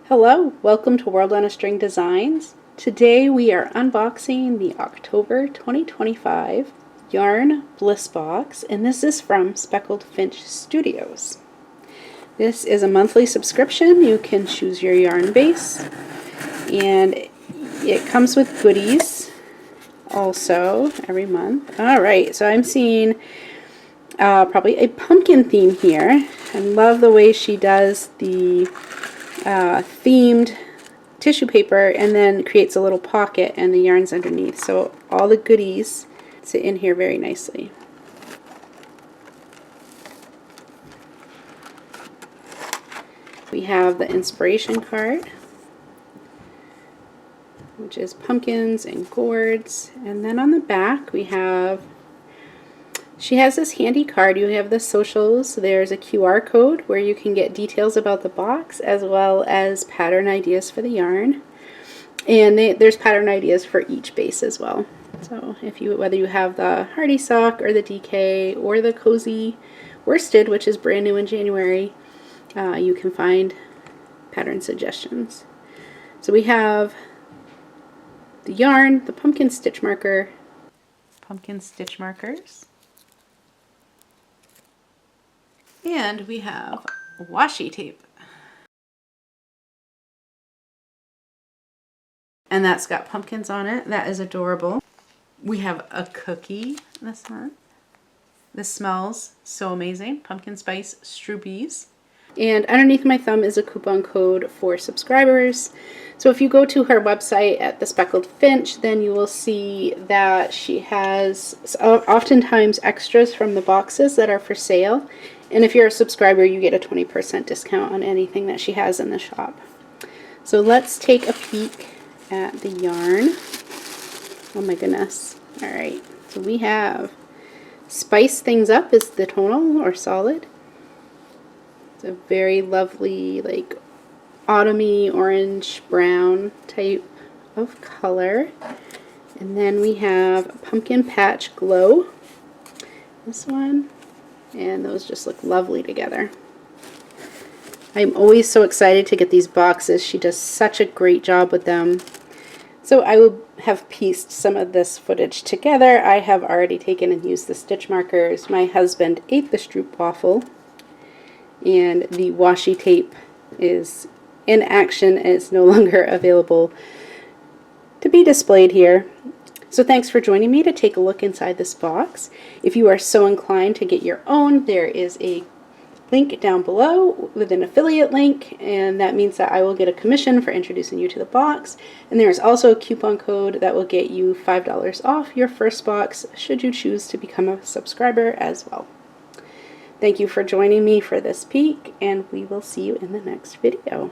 Hello, welcome to World on a String Designs. Today we are unboxing the October 2025 Yarn Bliss box, and this is from Speckled Finch Studios. This is a monthly subscription. You can choose your yarn base, and it comes with goodies also every month. Alright, so I'm seeing probably a pumpkin theme here. I love the way she does the themed tissue paper and then creates a little pocket and the yarns underneath. So all the goodies sit in here very nicely. We have the inspiration card, which is pumpkins and gourds, and then on the back we have, she has this handy card. You have the socials. There's a QR code where you can get details about the box as well as pattern ideas for the yarn. And there's pattern ideas for each base as well. So whether you have the Hardy Sock or the DK or the Cozy Worsted, which is brand new in January, you can find pattern suggestions. So we have the yarn, the pumpkin stitch markers, and we have washi tape. And that's got pumpkins on it. That is adorable. We have a cookie this month. This smells so amazing. Pumpkin spice stroobies. And underneath my thumb is a coupon code for subscribers. So if you go to her website at the Speckled Finch, then you will see that she has oftentimes extras from the boxes that are for sale. And if you're a subscriber, you get a 20% discount on anything that she has in the shop. So let's take a peek at the yarn. Oh my goodness. Alright, so we have Spice Things Up is the tonal or solid. It's a very lovely, like, autumny orange brown type of color. And then we have Pumpkin Patch Glow. This one. And those just look lovely together. I'm always so excited to get these boxes. She does such a great job with them. So I will have pieced some of this footage together. I have already taken and used the stitch markers. My husband ate the stroop waffle. And the washi tape is in action and it's no longer available to be displayed here. So thanks for joining me to take a look inside this box. If you are so inclined to get your own, there is a link down below with an affiliate link, and that means that I will get a commission for introducing you to the box. And there is also a coupon code that will get you $5 off your first box should you choose to become a subscriber as well. Thank you for joining me for this peek, and we will see you in the next video.